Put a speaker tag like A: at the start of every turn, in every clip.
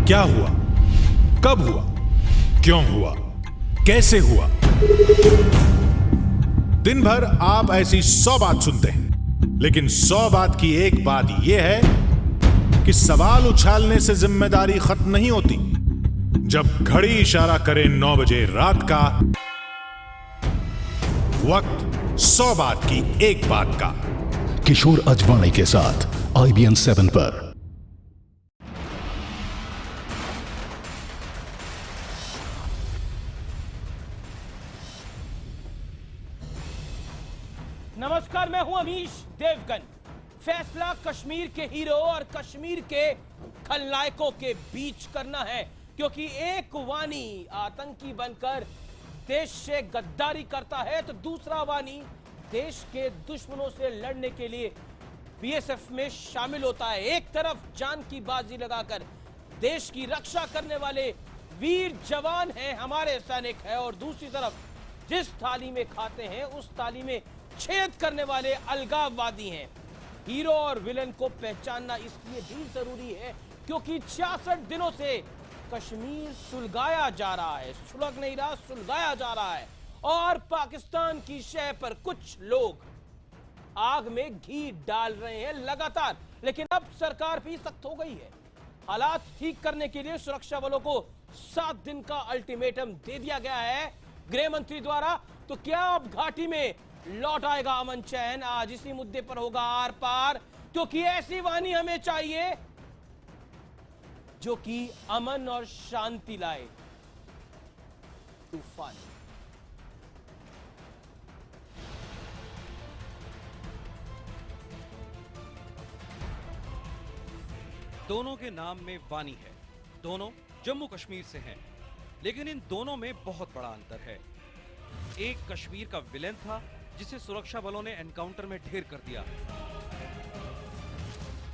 A: क्या हुआ, कब हुआ, क्यों हुआ, कैसे हुआ। दिन भर आप ऐसी 100 बात सुनते हैं, लेकिन 100 बात की एक बात यह है कि सवाल उछालने से जिम्मेदारी खत्म नहीं होती। जब घड़ी इशारा करे 9 बजे रात का, वक्त 100 बात की एक बात का।
B: किशोर अजवाणी के साथ IBN 7 पर।
C: नमस्कार, मैं हूं अमीश देवगन। फैसला कश्मीर के हीरो और कश्मीर के खलनायकों के बीच करना है, क्योंकि एक वानी आतंकी बनकर देश से गद्दारी करता है तो दूसरा वानी देश के दुश्मनों से लड़ने के लिए BSF में शामिल होता है। एक तरफ जान की बाजी लगाकर देश की रक्षा करने वाले वीर जवान हैं, हमारे सैनिक हैं, और दूसरी तरफ जिस थाली में खाते हैं उस थाली में छेद करने वाले अलगाववादी हैं। हीरो और विलेन को पहचानना इसलिए भी जरूरी है क्योंकि 66 दिनों से कश्मीर सुलगाया जा रहा है, सुलग नहीं रहा, सुलगाया जा रहा है। और पाकिस्तान की शह पर कुछ लोग आग में घी डाल रहे हैं लगातार, लेकिन अब सरकार भी सख्त हो गई है। हालात ठीक करने के लिए सुरक्षा बलों को 7 दिन का अल्टीमेटम दे दिया गया है गृह मंत्री द्वारा। तो क्या अब घाटी में लौट आएगा अमन चैन? आज इसी मुद्दे पर होगा आर पार, क्योंकि ऐसी वानी हमें चाहिए जो कि अमन और शांति लाए। तूफान
D: दोनों के नाम में वानी है, दोनों जम्मू कश्मीर से हैं, लेकिन इन दोनों में बहुत बड़ा अंतर है। एक कश्मीर का विलेन था जिसे सुरक्षा बलों ने एनकाउंटर में ढेर कर दिया।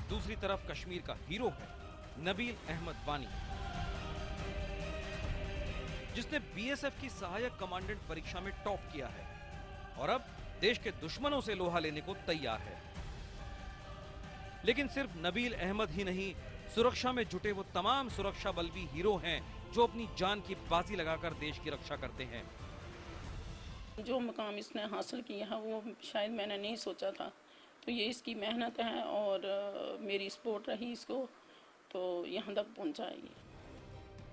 D: दूसरी तरफ कश्मीर का हीरो है नबील अहमद वानी, जिसने BSF की सहायक कमांडेंट परीक्षा में टॉप किया है और अब देश के दुश्मनों से लोहा लेने को तैयार है। लेकिन सिर्फ नबील अहमद ही नहीं, सुरक्षा में जुटे वो तमाम सुरक्षा बल भी हीरो हैं जो अपनी जान की बाजी लगाकर देश की रक्षा करते हैं।
E: जो मुकाम इसने हासिल किया है वो शायद मैंने नहीं सोचा था, तो ये इसकी मेहनत है और मेरी सपोर्ट रही इसको, तो यहाँ तक पहुँचाएगी।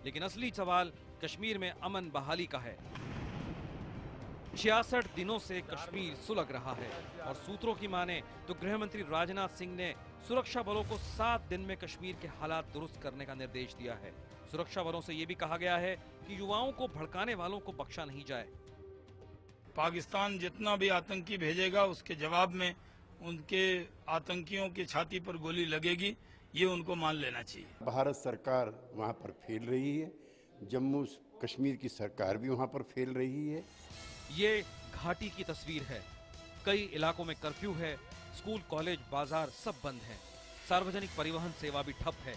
D: लेकिन असली सवाल कश्मीर में अमन बहाली का है। 66 दिनों से कश्मीर सुलग रहा है और सूत्रों की माने तो गृह मंत्री राजनाथ सिंह ने सुरक्षा बलों को 7 दिन में कश्मीर के हालात दुरुस्त करने का निर्देश दिया है। सुरक्षा बलों से यह भी कहा गया है कि युवाओं को भड़काने वालों को बख्शा नहीं जाए।
F: पाकिस्तान जितना भी आतंकी भेजेगा उसके जवाब में उनके आतंकियों की छाती पर गोली लगेगी, ये उनको मान लेना चाहिए।
G: भारत सरकार वहाँ पर फेल रही है, जम्मू कश्मीर की सरकार भी वहाँ पर फेल रही है।
D: ये घाटी की तस्वीर है। कई इलाकों में कर्फ्यू है, स्कूल, कॉलेज, बाजार सब बंद हैं। सार्वजनिक परिवहन सेवा भी ठप है।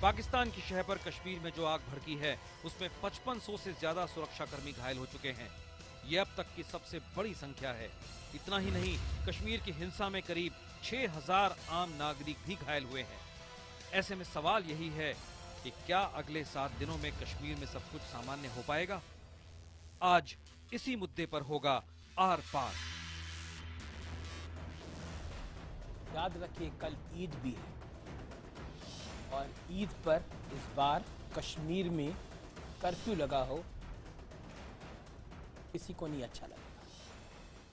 D: पाकिस्तान की शह पर कश्मीर में जो आग भड़की है उसमें 5500 से ज्यादा सुरक्षाकर्मी घायल हो चुके हैं। ये अब तक की सबसे बड़ी संख्या है। इतना ही नहीं, कश्मीर की हिंसा में करीब 6000 आम नागरिक भी घायल हुए हैं। ऐसे में सवाल यही है कि क्या अगले 7 दिनों में कश्मीर में सब कुछ सामान्य हो पाएगा? आज इसी मुद्दे पर होगा आर पार।
C: याद रखिए, कल ईद भी है और ईद पर इस बार कश्मीर में कर्फ्यू लगा हो, किसी को नहीं अच्छा लगेगा।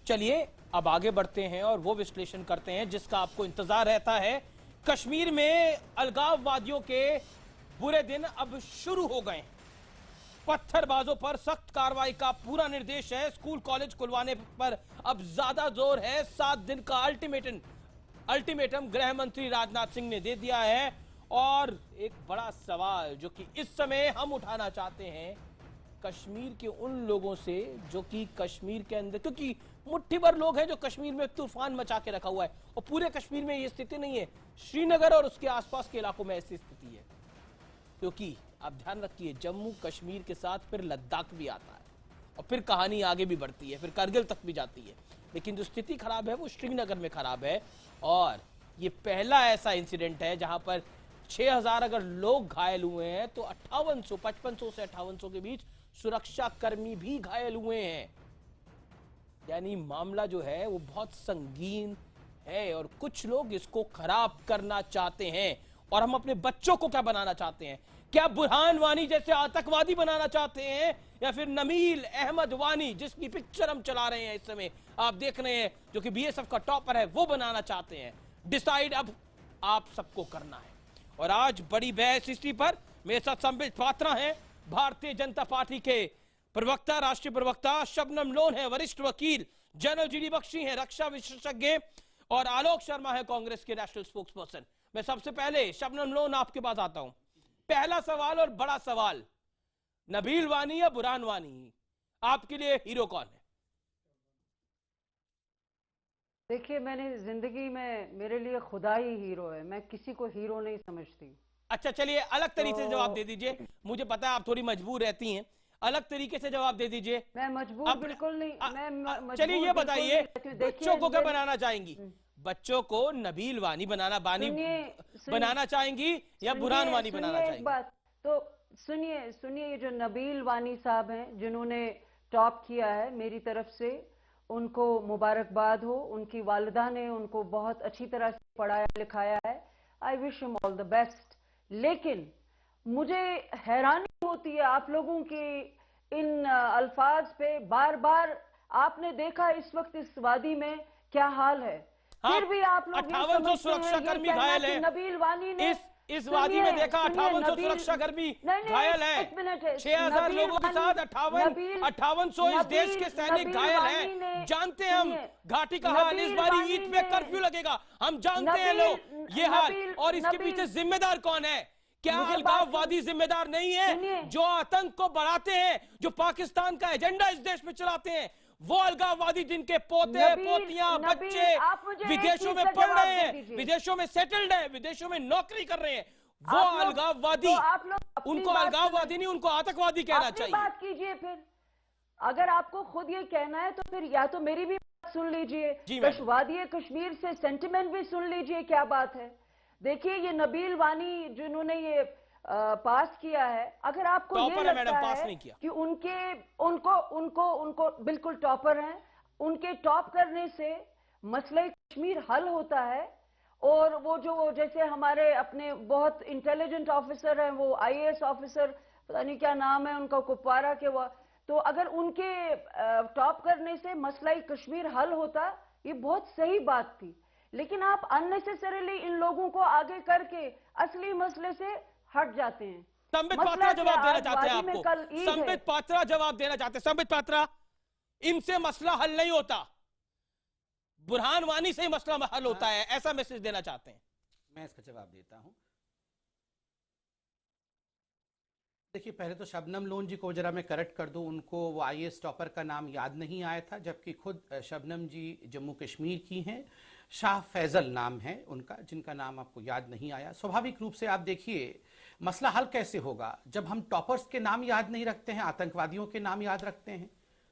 C: चलिए अब आगे बढ़ते हैं और वो विश्लेषण करते हैं जिसका आपको इंतजार रहता है। कश्मीर में अलगाववादियों के बुरे दिन अब शुरू हो गए। पत्थरबाजों पर सख्त कार्रवाई का पूरा निर्देश है। स्कूल कॉलेज खुलवाने पर अब ज्यादा जोर है। 7 दिन का अल्टीमेटम गृह मंत्री राजनाथ सिंह ने दे दिया है। और एक बड़ा सवाल जो कि इस समय हम उठाना चाहते हैं कश्मीर के उन लोगों से जो कि कश्मीर के अंदर, क्योंकि मुट्ठी भर लोग हैं जो कश्मीर में तूफान मचा के रखा हुआ है और पूरे कश्मीर में ये स्थिति नहीं है। श्रीनगर और उसके आसपास के इलाकों में ऐसी स्थिति है, क्योंकि आप ध्यान रखिए जम्मू कश्मीर के साथ फिर लद्दाख भी आता है और फिर कहानी आगे भी बढ़ती है, फिर करगिल तक भी जाती है। लेकिन जो स्थिति खराब है वो श्रीनगर में खराब है और ये पहला ऐसा इंसिडेंट है जहां पर 6000 अगर लोग घायल हुए हैं तो 5500 से 5800 के बीच सुरक्षा कर्मी भी घायल हुए हैं। यानी मामला जो है वो बहुत संगीन है और कुछ लोग इसको खराब करना चाहते हैं। और हम अपने बच्चों को क्या बनाना चाहते हैं? क्या बुरहान वानी जैसे आतंकवादी बनाना चाहते हैं या फिर नमील अहमद वानी जिसकी पिक्चर हम चला रहे हैं इस समय आप देख रहे हैं, जो कि बीएसएफ का टॉपर है, वो बनाना चाहते हैं? डिसाइड अब आप सबको करना है। और आज बड़ी बहस इसी पर मेरे साथ संबित पात्रा हैं, भारतीय जनता पार्टी के प्रवक्ता, राष्ट्रीय प्रवक्ता, शबनम लोन है वरिष्ठ वकील, जनरल जीडी बख्शी है रक्षा विशेषज्ञ, और आलोक शर्मा है कांग्रेस के नेशनल स्पोक्स पर्सन। मैं सबसे पहले शबनम लोन आपके पास आता हूं। पहला सवाल और बड़ा सवाल, नबील वानी या बुरहान वानी, आपके लिए हीरो कौन है?
H: देखिए, मैंने जिंदगी में, मेरे लिए खुदा ही हीरो है, मैं किसी को हीरो नहीं समझती।
C: अच्छा चलिए अलग तरीके से जवाब दे दीजिए, मुझे पता है आप थोड़ी मजबूर रहती हैं, अलग तरीके से जवाब दे दीजिए।
H: मैं मजबूर बिल्कुल नहीं।
C: चलिए ये बताइए, बच्चों को क्या बनाना चाहेंगी? बच्चों को नबील वानी बनाना चाहेंगी या बुरहान वानी बनाना चाहेंगी?
H: एक बात तो सुनिए, ये जो नबील वानी साहब हैं जिन्होंने टॉप किया है, मेरी तरफ से उनको मुबारकबाद हो। उनकी वालिदा ने उनको बहुत अच्छी तरह से पढ़ाया लिखाया है, I wish him all the best. लेकिन मुझे हैरानी होती है आप लोगों की इन अल्फाज पे। बार बार आपने देखा इस वक्त इस वादी में क्या हाल है, फिर भी आप लोग
C: 5800 सुरक्षा कर्मी घायल है।
H: नबील वानी ने
C: इस वादी में देखा 5800 सुरक्षा कर्मी घायल है, 6000 लोगों के साथ 5800 इस देश के सैनिक घायल हैं। जानते हैं हम घाटी का हाल, इस बारी ईद पे कर्फ्यू लगेगा, हम जानते हैं लोग ये हाल। और इसके पीछे जिम्मेदार कौन है? क्या अलगाववादी जिम्मेदार नहीं है जो आतंक को बढ़ाते हैं, जो पाकिस्तान का एजेंडा इस देश में चलाते हैं? वो अलगाववादी जिनके पोते पोतियां बच्चे विदेशों में पढ़ रहे हैं, विदेशों में सेटल्ड है, विदेशों में नौकरी कर रहे हैं, वो अलगाववादी, उनको अलगाववादी नहीं, उनको आतंकवादी कहना चाहिए।
H: बात कीजिए फिर, अगर आपको खुद ये कहना है तो फिर या तो मेरी भी बात सुन लीजिए, वादी कश्मीर से सेंटिमेंट भी सुन लीजिए क्या बात है। देखिए, ये नबील वानी जिन्होंने ये पास किया है, अगर आपको ये लगता है कि उनको बिल्कुल टॉपर हैं, उनके टॉप करने से मसला कश्मीर हल होता है, और वो जैसे हमारे अपने बहुत इंटेलिजेंट ऑफिसर हैं, वो आईएएस ऑफिसर, पता नहीं क्या नाम है उनका, कुपवारा के, वो तो अगर उनके टॉप करने से मसला कश्मीर हल होता, ये बहुत सही बात थी। लेकिन आप अननेसेसरीली इन लोगों को आगे करके असली मसले से हट जाते हैं।
C: संबित पात्रा जवाब देना चाहते हैं आपको, संबित पात्रा जवाब देना चाहते हैं। संबित पात्रा, इनसे मसला हल नहीं होता, बुरहान वानी से ही मसला हल होता है, ऐसा मैसेज देना चाहते हैं?
I: मैं इसका जवाब देता हूं। देखिए, पहले तो शबनम लोन जी को जरा मैं करेक्ट कर दूं, उनको वो आईएएस टॉपर का नाम याद नहीं आया था, जबकि खुद शबनम जी जम्मू कश्मीर की हैं, शाह फैजल नाम है उनका, जिनका नाम आपको याद नहीं आया। स्वाभाविक रूप से आप देखिए, मसला हल कैसे होगा जब हम टॉपर्स के नाम याद नहीं रखते हैं, आतंकवादियों के नाम याद रखते हैं?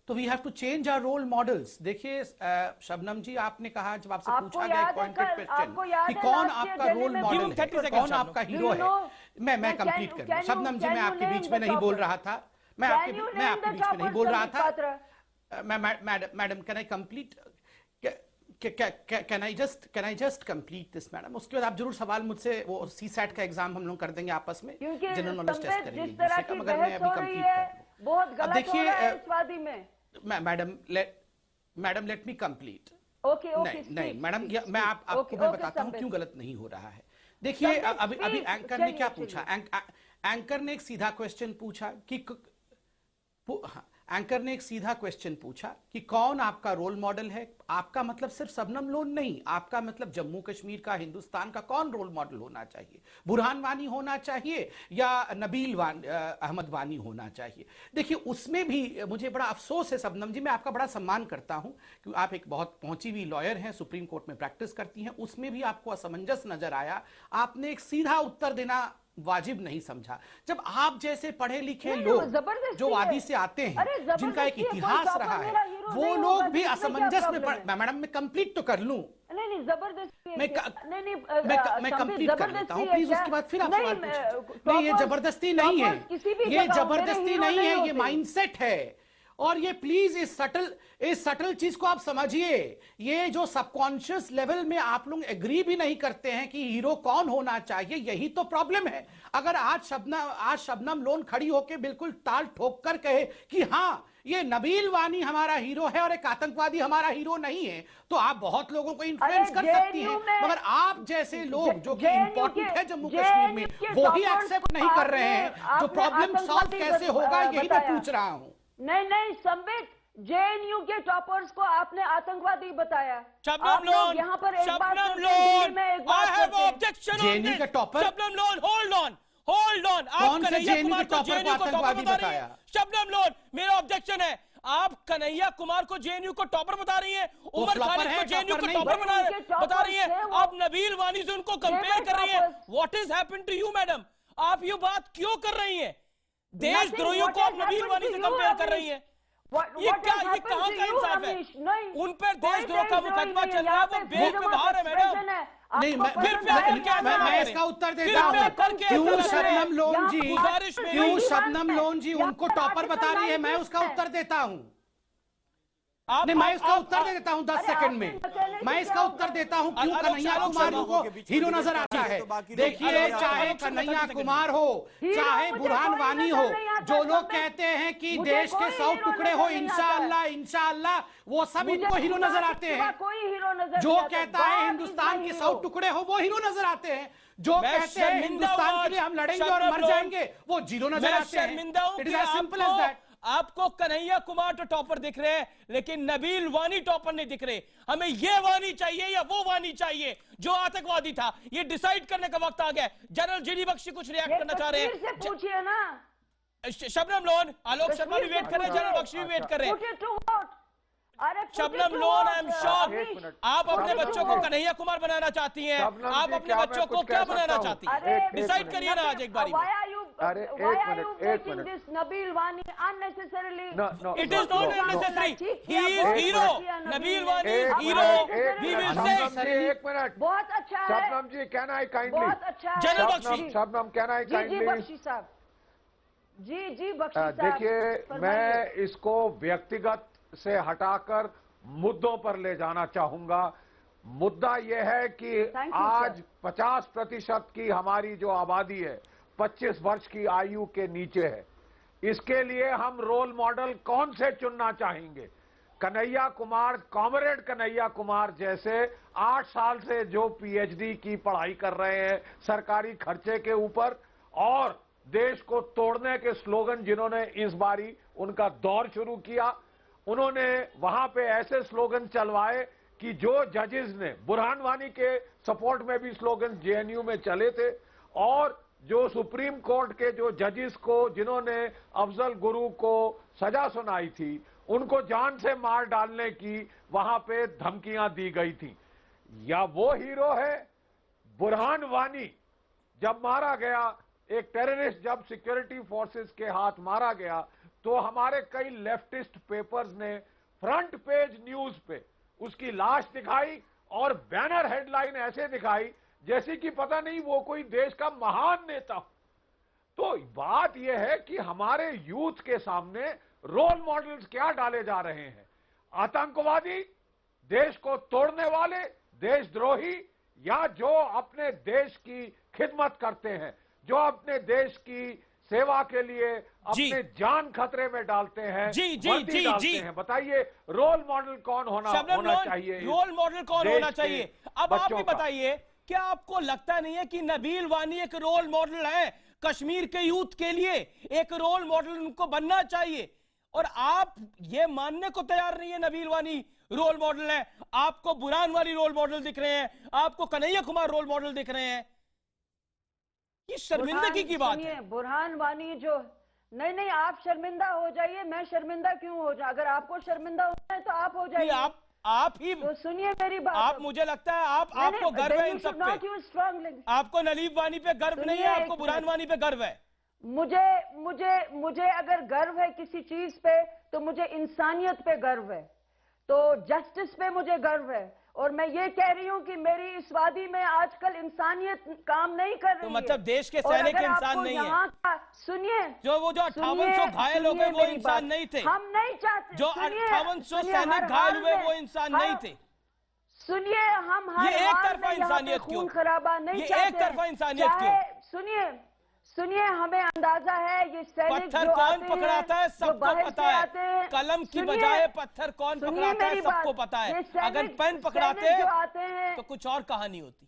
I: तो we have to change our role models. देखिए शबनम जी, आपने कहा, जब आपसे पूछा गया पॉइंटेड क्वेश्चन कि कौन आपका रोल मॉडल है, कौन आपका हीरो है, मैं कंप्लीट कर दूं। शबनम जी, मैं आपके बीच में नहीं बोल रहा था, मैं आपके बीच में नहीं बोल रहा था। Madam, can I complete? Can I just complete this madam? उसके बाद आप जरूर सवाल मुझसे, वो सीसैट का एग्जाम हम लोग कर देंगे आपस में, जनरल नॉलेज टेस्ट करेंगे, मगर मैं अभी कंप्लीट कर दूं।
H: बहुत गलत हो रहा है इस वादी में।
I: Madam let me complete.
H: Okay,
I: नहीं मैडम, मैं आपको मैं बताता हूँ क्यों गलत नहीं हो रहा है। देखिए, अभी एंकर ने क्या पूछा, एंकर ने एक सीधा क्वेश्चन पूछा कि एंकर ने एक सीधा क्वेश्चन पूछा कि कौन आपका रोल मॉडल है। आपका मतलब सिर्फ शबनम लोन नहीं, आपका मतलब जम्मू कश्मीर का, हिंदुस्तान का कौन रोल मॉडल होना चाहिए? बुरहान वानी होना चाहिए या नबील अहमद वानी होना चाहिए? देखिए, उसमें भी मुझे बड़ा अफसोस है शबनम जी, मैं आपका बड़ा सम्मान करता हूं कि आप एक बहुत पहुंची हुई लॉयर हैं, सुप्रीम कोर्ट में प्रैक्टिस करती हैं, उसमें भी आपको असमंजस नजर आया। आपने एक सीधा उत्तर देना वाजिब नहीं समझा। जब आप जैसे पढ़े लिखे लोग जो वादी से आते हैं, जिनका एक इतिहास रहा है, वो लोग भी असमंजस में मैडम, मैं कंप्लीट तो कर लूं,
H: नहीं जबरदस्ती
I: मैं
H: संबित,
I: कंप्लीट कर लेता हूँ
H: जबरदस्ती
I: प्लीज,
H: है
I: उसके बाद फिर आप
H: नहीं,
I: सवाल पूछिए। नहीं, ये
H: टॉपर्स-
I: जबरदस्ती नहीं है,
H: टॉपर्स किसी भी
I: ये
H: जगह
I: जबरदस्ती
H: मेरे
I: नहीं
H: हीरो
I: है, ये
H: होते।
I: माइंडसेट है। और ये प्लीज इस सटल चीज को आप समझिए। ये जो सबकॉन्शियस लेवल में आप लोग एग्री भी नहीं करते हैं कि हीरो कौन होना चाहिए, यही तो प्रॉब्लम है। अगर आज शबनम लोन खड़ी होकर बिल्कुल ताल ठोक कर कहे कि हाँ ये नबील वानी हमारा हीरो है और एक आतंकवादी हमारा हीरो नहीं है, तो आप बहुत लोगों को इन्फ्लुएंस
H: अरे
I: कर सकती
H: JNU
I: हैं।
H: में-
I: मगर आप जैसे लोग जो कि
H: JNU
I: इंपॉर्टेंट है जम्मू
H: JNU
I: कश्मीर में,
H: के
I: वो ही
H: टॉपर्स
I: एक्सेप्ट नहीं कर रहे हैं। जो
H: आपने
I: प्रॉब्लम सॉल्व
H: आतंकवादी
I: कैसे होगा यही मैं
H: बताया।
I: पूछ रहा हूं।
H: नहीं संबित, जेएनयू के टॉपर्स को आपने आतंकवादी बताया।
C: शबनम
H: आप लोग
C: लोन,
H: यहाँ पर एक बात
C: शबनम
H: करते हैं, दिल्ली
C: लोन,
H: में एक
C: I
H: बात
C: have
H: करते हैं।
C: objection on
I: JNU
C: this.
I: के topper?
C: Shabnam Lone, hold on. आप
I: कौन से
C: कन्हैया
I: JNU
C: कुमार
I: के
C: को
I: टॉपर
C: JNU
I: को
C: को टॉपर
I: आतंकवादी
C: बता रही है।
I: बताया?
C: शबनम लोन, मेरा ऑब्जेक्शन है, आप कन्हैया कुमार को जेएनयू को टॉपर बता रही है, उमर
I: फ्लॉपर
C: खालिद
I: है,
C: को जेएनयू को
I: टॉपर
C: टॉपर
I: नहीं।
C: बता रही है,
H: थे वो।
C: आप नबील वानी से उनको कंपेयर कर रही है।
H: Toppers.
C: What is happened to you madam? आप ये बात क्यों कर रही हैं? देशद्रोहियों
H: What
C: को आप
H: has
C: नबील
H: happened
C: वानी
H: to
C: से
H: you,
C: कंपेयर कर
H: Amish?
C: रही हैं।
H: What
C: ये
H: has
C: क्या, ये
H: happened
C: कहाँ
H: to
C: का
H: you,
C: इंसाफ है?
H: Amish? नहीं,
C: उन पर
H: कोई
C: देशद्रोह का
H: देशद्रोही
C: मुकदमा
H: नहीं
C: चल
H: है,
C: रहा है,
H: यहाँ
C: वो
H: पे
C: बेल पे
H: freedom of
C: बाहर है मैडम।
H: expression है।
I: नहीं,
H: आपको
I: मैं
H: पता
C: फिर
H: है
C: क्या
H: क्या
C: मैं
H: है?
I: इसका उत्तर
C: फिर
I: देता
C: मैं
I: हूँ।
C: करके
I: क्यों
C: ऐसा लग रहा है।
I: शबनम लोन जी,
C: गुजारिश मेरी-
I: क्यों
H: यहाँ
I: शबनम
H: पर-
I: लोन जी
H: यहाँ
I: उनको
H: पर
I: टॉपर बता
H: आर्टिकल
I: रही है, मैं
H: 96
I: उसका उत्तर देता हूँ।
C: आप-
I: नहीं, मैं
C: आप-
I: इसका
C: आप-
I: उत्तर दे देता हूँ 10
H: अरे
I: सेकंड
H: आपने
I: में।
H: अकेले से
I: मैं
H: क्या
I: इसका
H: होगा?
I: उत्तर देता हूँ क्यों
C: आलोक
I: कन्हैया
C: शर्मा
I: कुमार
C: को
I: को हीरो नजर आता है। देखिए,
C: आलोक
I: चाहे
C: शर्मा
I: कन्हैया
C: को
I: कुमार हो,
H: हीरो
I: चाहे
H: मुझे
I: बुरहान
H: कोई
I: वानी
H: नजर
I: हो,
H: नहीं आता,
I: जो लोग
H: संबित।
I: कहते हैं कि
H: मुझे
I: देश के
H: कोई
I: 100
H: हीरो
I: टुकड़े
H: नजर
I: हो,
H: नहीं आता
I: इंशाअल्लाह इंशाअल्लाह, वो सब
H: मुझे
I: इनको हीरो
H: खुदा
I: नजर
H: के
I: आते
H: सिवा
I: हैं।
H: कोई हीरो नजर
I: जो
H: नहीं आता।
I: कहता है
H: God is
I: हिंदुस्तान
H: my
I: के
H: hero।
I: 100 टुकड़े हो, वो हीरो नजर आते हैं। जो
C: मैं
I: कहते हैं
C: शर्मिंदा
I: हिंदुस्तान
C: हूँ
I: के लिए हम लड़ेंगे और
C: शबनम
I: मर
C: लोन।
I: जाएंगे, वो जीरो नजर
C: मैं
I: आते हैं।
C: शर्मिंदा हूं
I: इट
C: कि
I: is as simple as that.
C: आपको कन्हैया कुमार तो टॉपर दिख रहे हैं, लेकिन नबील वानी टॉपर नहीं दिख रहे। हमें ये वानी चाहिए या वो वानी चाहिए जो आतंकवादी था, ये डिसाइड करने का वक्त आ गया है। जनरल जीडी बख्शी कुछ रिएक्ट
H: ये
C: करना चाह रहे
H: कश्मीर से
C: हैं।
H: पूछिए ना।
C: शबनम लोन, आलोक शर्मा भी वेट कर रहे हैं, जनरल बख्शी भी वेट कर रहे हैं।
H: Put it to vote। अरे put it
C: Shabnam
H: to
C: loan,
H: vote,
C: I am shock.
H: Amish.
C: आप अपने
H: Put it to
C: बच्चों को
H: vote।
C: कन्हैया कुमार बनाना चाहती हैं,
J: शबनम
C: आप
J: जी,
C: अपने
J: क्या मैं
C: बच्चों को
J: कुछ
C: क्या
J: कह
C: बनाना
J: सकता हूं?
C: चाहती हैं?
H: अरे
C: डिसाइड करिए ना आज एक बारी में।
H: Why are you
J: अरे,
H: why
J: एक
H: are you
J: मिनट, एक
H: making
J: minute.
H: this Nabil Wani unnecessarily?
J: No,
C: It is not necessary. He is
H: बहुत
C: hero.
H: अच्छा किया
C: Nabil
H: ने।
C: Wani is
J: एक
C: hero.
J: Minute,
C: We will
J: Shabnam
C: say.
J: जी, एक मिनट।
H: बहुत अच्छा है।
J: Shabnam ji, can I kindly?
H: बहुत अच्छा है।
C: General
J: Shabnam,
C: Bakshi.
J: Shabnam, can I
H: जी
J: काइंडली?
H: बख्शी साहब। जी बख्शी साहब।
J: देखिए,
H: फरमाइए।
J: मैं इसको व्यक्तिगत से हटाकर मुद्दों पर ले जाना चाहूंगा। मुद्दा यह है कि
H: Thank you,
J: आज
H: sir.
J: 50% की हमारी जो आबादी है 25 वर्ष की आयु के नीचे है। इसके लिए हम रोल मॉडल कौन से चुनना चाहेंगे? कन्हैया कुमार, कॉमरेड कन्हैया कुमार जैसे 8 साल से जो पीएचडी की पढ़ाई कर रहे हैं सरकारी खर्चे के ऊपर, और देश को तोड़ने के स्लोगन जिन्होंने इस बारी उनका दौर शुरू किया, उन्होंने वहां पे ऐसे स्लोगन चलवाए कि जो जजेस ने, बुरहान वानी के सपोर्ट में भी स्लोगन जेएनयू में चले थे, और जो सुप्रीम कोर्ट के जो जजेस को, जिन्होंने अफजल गुरु को सजा सुनाई थी, उनको जान से मार डालने की वहां पे धमकियां दी गई थी। या वो हीरो है? बुरहान वानी जब मारा गया, एक टेररिस्ट जब सिक्योरिटी फोर्सेस के हाथ मारा गया, तो हमारे कई लेफ्टिस्ट पेपर्स ने फ्रंट पेज न्यूज पे उसकी लाश दिखाई और बैनर हेडलाइन ऐसे दिखाई जैसे कि पता नहीं वो कोई देश का महान नेता हो। तो बात यह है कि हमारे यूथ के सामने रोल मॉडल्स क्या डाले जा रहे हैं? आतंकवादी, देश को तोड़ने वाले, देशद्रोही, या जो अपने देश की खिदमत करते हैं, जो अपने देश की सेवा के लिए अपने जान खतरे में डालते हैं, वर्दी डालते हैं। बताइए, रोल मॉडल कौन होना चाहिए?
C: रोल मॉडल कौन होना चाहिए? अब आप ही
J: बच्चों का।
C: बताइए, क्या आपको लगता नहीं है कि नबील वानी एक रोल मॉडल है कश्मीर के यूथ के लिए? एक रोल मॉडल उनको बनना चाहिए, और आप ये मानने को तैयार नहीं है नबील वानी रोल मॉडल है। आपको बुरहान वाली रोल मॉडल दिख रहे हैं, आपको कन्हैया कुमार रोल मॉडल दिख रहे हैं। ये शर्मिंदगी की बात है।
H: बुरहान वानी जो, नहीं आप शर्मिंदा हो जाइए, मैं शर्मिंदा क्यों हो जाऊं? अगर आपको शर्मिंदा होना है तो आप हो जाइए।
C: आप ही
H: तो सुनिए मेरी बात।
C: आप, मुझे लगता है आपको गर्व है इन सब पे। आपको नलीब वानी पे गर्व नहीं है, आपको बुरहान वानी पे गर्व है।
H: मुझे अगर गर्व है किसी चीज पे, तो मुझे इंसानियत पे गर्व है, तो जस्टिस पे मुझे गर्व है, और मैं ये कह रही हूँ कि मेरी इस वादी में आजकल इंसानियत काम नहीं कर रही
C: तो मतलब
H: है।
C: देश के
H: और
C: सैनिक
H: अगर
C: इंसान
H: आपको
C: नहीं है।
H: यहाँ का सुनिए,
C: जो 5800 घायल हो गए वो
H: मेरी
C: इंसान
H: बात।
C: नहीं थे।
H: हम नहीं चाहते
C: जो
H: सुनिए,
C: 5800
H: सुनिए,
C: सैनिक
H: हर
C: घायल
H: हाल
C: हुए
H: में-
C: वो इंसान
H: हर-
C: नहीं थे।
H: सुनिए, हम हर
C: ये एक
H: हाल
C: तरफा
H: में यहाँ पे
C: इंसानियत क्यों?
H: खून खराबा नहीं
C: ये
H: चाहते
C: एक तरफा
H: हैं।
C: इंसानियत
H: चाहे- सुनिए, हमें अंदाजा है ये सैनिक
C: पत्थर
H: जो
C: कौन
H: आते हैं,
C: पकड़ाता है
H: जो
C: सबको
H: बाहर
C: पता
H: से
C: है।
H: आते हैं,
C: कलम की
H: सुनिए,
C: बजाय पत्थर कौन
H: सुनिए
C: पकड़ाता है
H: मेरी
C: सबको
H: बात।
C: पता
H: ये
C: है।
H: सैनिक-
C: अगर पेन
H: सैनिक
C: पकड़ाते
H: जो आते हैं
C: तो कुछ और कहानी होती।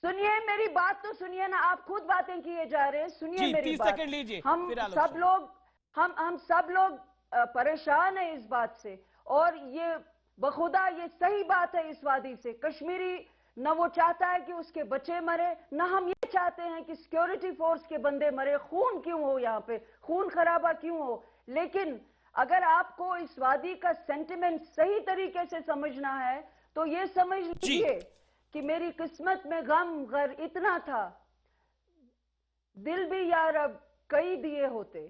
H: सुनिए मेरी बात तो सुनिए ना, आप खुद बातें किए जा रहे हैं। सुनिए
C: जी,
H: मेरी
C: 30
H: बात।
C: सेकंड लीजिए,
H: हम
C: फिर आलोक
H: सब
C: सर।
H: लोग हम सब लोग परेशान हैं इस बात से, और ये बखुदा ये सही बात है। इस वादी से कश्मीरी न वो चाहता है कि उसके बच्चे मरे, न हम ये चाहते हैं कि सिक्योरिटी फोर्स के बंदे मरे। खून क्यों हो, यहाँ पे खून खराबा क्यों हो? लेकिन अगर आपको इस वादी का सेंटिमेंट सही तरीके से समझना है तो ये समझ लीजिए कि मेरी किस्मत में गम गर इतना था, दिल भी यार अब कई दिए होते।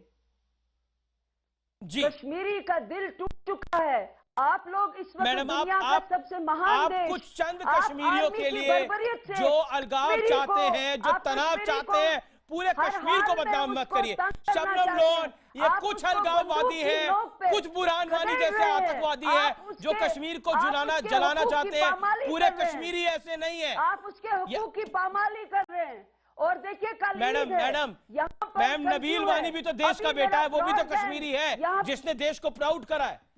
H: कश्मीरी का दिल टूट चुका है। आप लोग इस वक्त
C: मैडम,
H: दुनिया का सबसे महान
C: आप
H: देश,
C: कुछ चंद
H: आप
C: कश्मीरियों
H: आर्मी
C: के
H: की
C: लिए
H: बर्बरियत से
C: जो अलगाव
H: कश्मीरी
C: चाहते
H: को-
C: हैं, जो
H: आप
C: तनाव
H: कश्मीरी
C: चाहते
H: को
C: हैं, पूरे
H: हर
C: कश्मीर को
H: हाल में
C: बदनाम मत
H: उसको
C: करिए।
H: तंग करना
C: शबनम
H: चाहते
C: लोन
H: हैं।
C: ये
H: आप
C: कुछ
H: उसको
C: अलगाववादी
H: बंदूक की
C: है,
H: नोक पे
C: कुछ बुरहानवानी
H: खदेड़
C: जैसे
H: रहे हैं।
C: आतंकवादी
H: आप
C: है जो
H: उसके-
C: कश्मीर को
H: आप
C: जलाना
H: उसके
C: जलाना
H: हुकूक
C: चाहते
H: की
C: हैं।
H: पामाली
C: पूरे
H: कर रहे हैं।
C: कश्मीरी ऐसे नहीं है।
H: आप उसके हुकूक की पामाली कर रहे हैं। और देखिए कल
C: मैडम
H: ईद है।
C: मैडम
H: यहाँ पर
C: मैम,
H: कर्फ्यू
C: नबील
H: है।
C: वानी भी तो देश
H: अभी
C: का बेटा
H: मेरा
C: है, वो भी तो
H: ब्रॉडबैंड
C: कश्मीरी है
H: यहाँ-
C: जिसने देश को प्राउड करा है।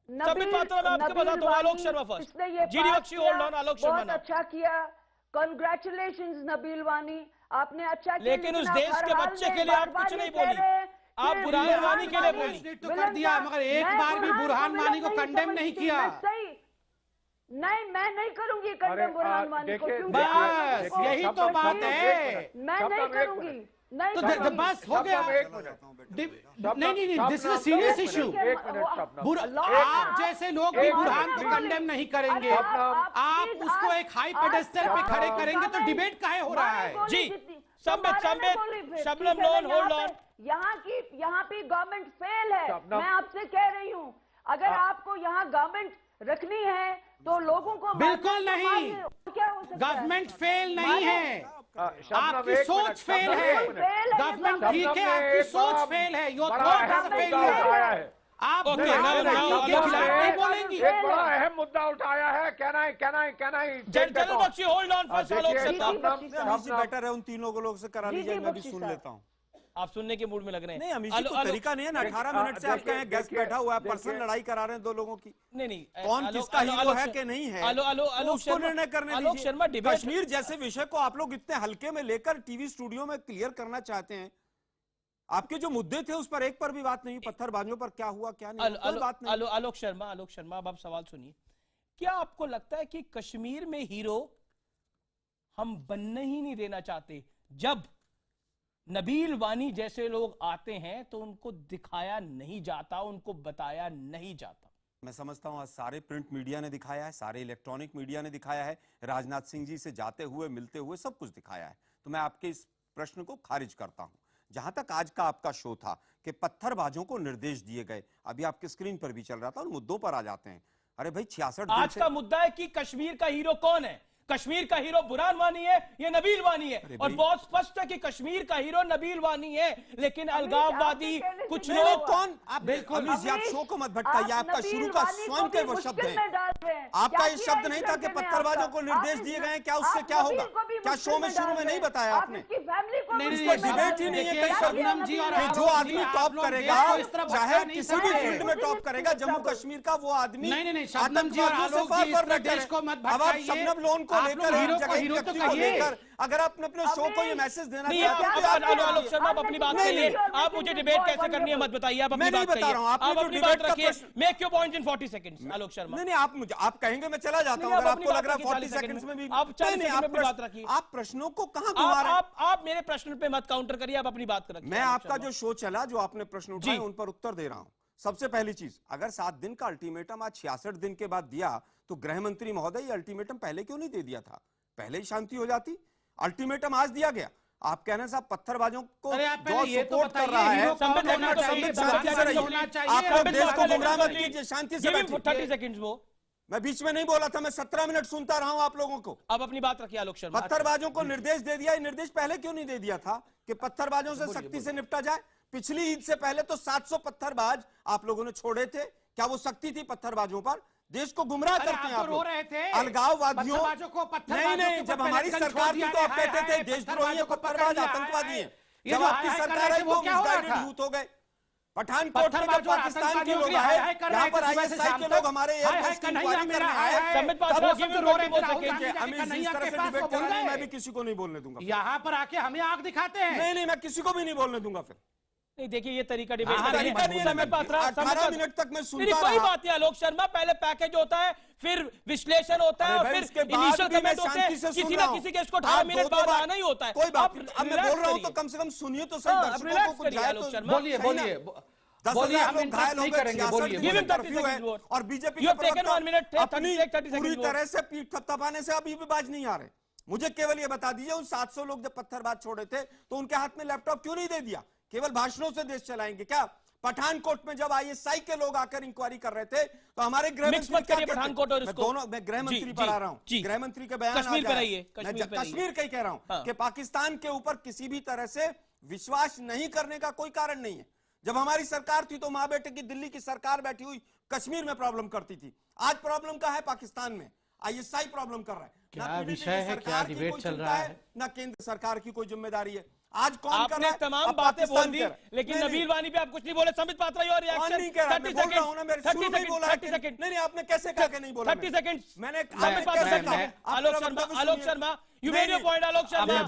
C: सभी
H: नबील-
C: बातों में आपको
H: नबील
C: बताता हूँ। आलोक
H: वानी,
C: शर्मा फर्स्ट,
H: इसने ये
C: जीडी
H: पास
C: बख्शी
H: किया,
C: होल्ड ऑन, आलोक शर्मा
H: बहुत
C: नाउ।
H: अच्छा किया। कॉन्ग्रेचुलेशंस नबील वानी, आपने अच्छा किया।
C: लेकिन उस
H: आप
C: देश
H: हर
C: के
H: हाल
C: बच्चे
H: में
C: के लिए आप
H: बार-बार
C: कुछ
H: ये
C: नहीं
H: कह
C: बोली।
H: रहे हैं
C: आप
H: कि
C: बुरहान वानी के लिए बोली।
I: तो कर दिया, मगर एक
H: मैं
I: बार भी बुरहान
H: को
I: वानी को
H: नहीं
I: कंडेम नहीं
H: समझती,
I: किया।
H: मैं सही नहीं, मैं नहीं करूंगी कंडेम बुरहान वानी को,
J: देखिए,
H: क्योंकि
I: बस,
H: आप उसको
I: यही तो
H: कश्मीर
I: बात
H: में-
I: है।
H: मैं नहीं करूंगी, नहीं
I: तो
H: करूंगी।
I: बस हो गया।
J: एक मिनट
I: नहीं, दिस इज सीरियस इशू।
J: एक मिनट शबनम,
I: आप जैसे लोग भी
J: एक
I: बुरहान
J: मिनट,
I: को कंडेम नहीं करेंगे।
H: अरे
I: आप
H: प्लीज,
I: उसको एक हाई पेडेस्टल पे खड़े करेंगे तो डिबेट काहे हो रहा है?
C: जी,
H: संबित,
C: संबित, शबनम लोन, hold on।
H: यहाँ की गवर्नमेंट फेल है।
J: शबनम।
H: मैं आपसे कह रही हूँ, अगर आपको यहाँ गवर्नमेंट रखनी है तो लोगों को
I: बिल्कुल नहीं।
H: क्या हो सकता है?
I: गवर्नमेंट फेल नहीं है,
J: शबनम,
I: आपकी
J: एक
I: सोच
J: मिनट,
I: फेल
J: शबनम,
I: है।
J: एक मिनट।
I: गवर्नमेंट
J: शबनम
I: ठीक है,
J: ने
I: आपकी
J: एक
I: सोच
J: बड़ा-
I: फेल है। योर
J: बड़ा
I: थॉट
J: अहम
I: इज फेल
J: मुद्दा उठाया है।
I: आप
C: Okay,
I: बुरहान
C: now-
I: वानी
C: now-
I: के
C: now-
I: खिलाफ
C: now-
I: नहीं बोलेंगी।
J: एक बड़ा अहम मुद्दा उठाया है। कहना ही
C: general Bakshi hold on first, Alok Sharma.
K: Amish ji better है, उन तीनों को लोग से करा
H: जी,
K: लीजिए,
H: जी,
K: मैं भी
H: बख्शी
K: सुन
H: साहब।
K: लेता हूँ।
C: आप सुनने के मूड में लग रहे हैं।
K: नहीं अमीश जी, कोई तरीका नहीं है ना, 18 मिनट से आप कहें गेस्ट
J: देखिए,
K: बैठा हुआ है,
J: देखिए।
K: पर्सनल लड़ाई करा रहे हैं दो लोगों की।
C: नहीं
K: कौन
C: आलोक-
K: किसका
C: आलोक-
K: हीरो
C: आलोक
K: है
C: शर्मा-
K: कि नहीं है,
C: आलोक
K: तो उसको
C: शर्मा-
K: निर्णय करने
C: आलोक
K: दीजिए।
C: शर्मा डिबेट
K: कश्मीर जैसे विषय को आप लोग इतने हल्के में लेकर टीवी स्टूडियो में क्लियर करना चाहते हैं। आपके जो मुद्दे थे उस पर एक पर भी बात नहीं, पत्थरबाजों पर क्या हुआ क्या नहीं, कोई बात नहीं।
C: आलोक शर्मा, अब आप सवाल सुनिए। क्या आपको लगता है कि कश्मीर में हीरो हम बनने ही नहीं देना चाहते? जब नबील वानी जैसे लोग आते हैं तो उनको दिखाया नहीं जाता, उनको बताया नहीं जाता।
K: मैं समझता हूं आज सारे प्रिंट मीडिया ने दिखाया है, सारे इलेक्ट्रॉनिक मीडिया ने दिखाया है, राजनाथ सिंह जी से जाते हुए मिलते हुए सब कुछ दिखाया है। तो मैं आपके इस प्रश्न को खारिज करता हूं। जहां तक आज का आपका शो था कि पत्थरबाजों को निर्देश दिए गए, अभी आपके स्क्रीन पर भी चल रहा था, उन मुद्दों पर आ जाते हैं। अरे भाई 66
C: आज का मुद्दा है कि कश्मीर का हीरो कौन है। कश्मीर का हीरो बुरहान वानी है या नबील वानी है, और बहुत स्पष्ट है कि कश्मीर का हीरो नबील वानी है। लेकिन अलगाववादी कुछ लोग
K: कौन, आप बिल्कुल आप शो को मत भटकाइए, आपका शुरू का स्वयं के वो शब्द है। आपका ये शब्द नहीं था कि पत्थरबाजों को निर्देश दिए गए, क्या उससे क्या होगा? क्या शो में शुरू में नहीं बताया आपने? डिबेट ही नहीं है कहीं
I: शबनम जी और
K: कि जो आदमी टॉप करेगा, चाहे किसी भी फील्ड में टॉप करेगा, जम्मू कश्मीर का वो आदमी
I: नहीं, शबनम जी और आलोक जी इस तरह देश को मत
K: अब आप
I: भटकाइए।
K: शबनम लोन को
I: आप
K: लेकर
I: लोग हीरो
K: एक जगह
I: को हीरो तो
K: व्यक्ति को
I: कहिए।
K: लेकर अगर आप अपने शो को ये मैसेज देना
C: नहीं,
K: चाहते हैं तो आप
C: आलोक शर्मा आप अपनी बात करिए। आप मुझे डिबेट कैसे करनी है मत बताइए, आप अपनी
K: मैं नहीं
C: बात
K: बता रहा हूं, आपने
C: आप
K: जो
C: अपनी
K: डिबेट
C: बात
K: का
C: रखिए।
K: प्रश्न-
C: make your point in 40 seconds. Alok Sharma
K: नहीं, आप मुझे आप कहेंगे मैं चला जाता हूं,
C: नहीं,
K: अगर
C: आप अपनी
K: आपको
C: बात
K: लग रहा है
C: रखिए
K: 40
C: 40
K: सेकंड्स में भी
C: आप 40
K: नहीं,
C: सेकंड में अपनी बात
K: प्रश्न-
C: रखिए।
K: आप प्रश्नों को कहां घुमा रहे हैं?
C: आप मेरे प्रश्न पे मत काउंटर करिए, आप अपनी बात रखिए।
K: मैं
C: आलोक
K: आपका
C: शर्मा।
K: जो शो चला, जो आपने प्रश्न उठाए उन पर उत्तर दे रहा हूं। सबसे पहली चीज, अगर 7 दिन का अल्टीमेटम आज 66 दिन के बाद दिया तो गृह मंत्री महोदय ये अल्टीमेटम पहले क्यों नहीं दे दिया था? पहले ही शांति हो जाती। अल्टीमेटम आज दिया गया, आप कहने साहब पत्थरबाजों को जो सपोर्ट कर रहा है,
C: संबित
K: शांति से रहिए। आप लोग देश को गुमराह मत कीजिए, शांति से बैठिए।
C: 30 सेकंड्स वो
K: मैं बीच में नहीं बोला था, मैं 17 मिनट सुनता रहा हूं आप लोगों को।
C: अब अपनी बात रखिए आलोक शर्मा।
K: पत्थरबाजों को निर्देश दे दिया, ये निर्देश पहले क्यों नहीं दे दिया था कि पत्थरबाजों से सख्ती से निपटा जाए? पिछली ईद से पहले तो 700 पत्थरबाज आप लोगों ने छोड़े थे, क्या वो सख्ती थी पत्थरबाजों पर? देश को गुमराह करते हैं आप लोग। अलगाववादियों नहीं, जब हमारी सरकार थी तो आप कहते थे देशद्रोही पत्थरबाज आतंकवादी हैं। जब आपकी सरकार आई तो मिसगाइडेड यूथ हो गए। पठानकोट में जब पाकिस्तान के लोग आए, यहाँ पर आईएसआई के लोग हमारे एयरबेस की इंक्वायरी करने आए, अमित शाह से डिबेट कर रहे हैं, मैं भी किसी को नहीं बोलने दूंगा।
I: यहाँ पर आके हमें आंख दिखाते हैं।
K: नहीं, मैं किसी को भी नहीं बोलने दूंगा फिर।
C: नहीं, देखिए ये तरीका डिबेट का
K: नहीं है। 18 मिनट तक मैं सुनता रहा।
C: कोई बात नहीं आलोक शर्मा, पहले पैकेज होता है, फिर विश्लेषण होता है, और फिर इनिशियल कमेंट होते हैं, किसी ना किसी केस को 18 मिनट बाद आना ही होता है।
K: कोई बात नहीं, अब मैं बोल रहा हूं तो कम से कम सुनिए तो सही, दर्शकों को कुछ जाए तो
I: बोलिए बोलिए बोलिए, हम
K: घायल हो गए और बीजेपी पूरी तरह से पीठ थपथपाने से अभी भी बाज नहीं आ रहे। मुझे केवल ये बता दीजिए, उन 700 लोग जब पत्थरबाज छोड़े थे तो उनके हाथ में लैपटॉप क्यों नहीं दे दिया? केवल भाषणों से देश चलाएंगे क्या? पठानकोट में जब आईएसआई के लोग आकर इंक्वायरी कर रहे थे तो हमारे गृह मंत्री क्या कहते थे? दोनों, मैं गृह मंत्री पर आ रहा हूं, गृह मंत्री के बयान
C: कश्मीर
K: का ही कह रहा हूं कि पाकिस्तान के ऊपर किसी भी तरह से विश्वास नहीं करने का कोई कारण नहीं है। जब हमारी सरकार थी तो मां बेटे की दिल्ली की सरकार बैठी हुई कश्मीर में प्रॉब्लम करती थी। आज प्रॉब्लम क्या है? पाकिस्तान में आईएसआई प्रॉब्लम कर रहा है।
I: क्या विषय है, क्या डिबेट चल रहा है?
K: ना केंद्र सरकार की कोई जिम्मेदारी है। आज कौन
C: आपने
K: कर रहा है?
C: तमाम बातें बोल दी, लेकिन नबील वानी पे आप कुछ नहीं बोले। Sambit Patra your reaction.
K: 30 second. नहीं, आपने कैसे कहा कि नहीं बोला?
C: 30 सेकंड
K: मैंने
C: Alok Sharma, you made your point. Alok Sharma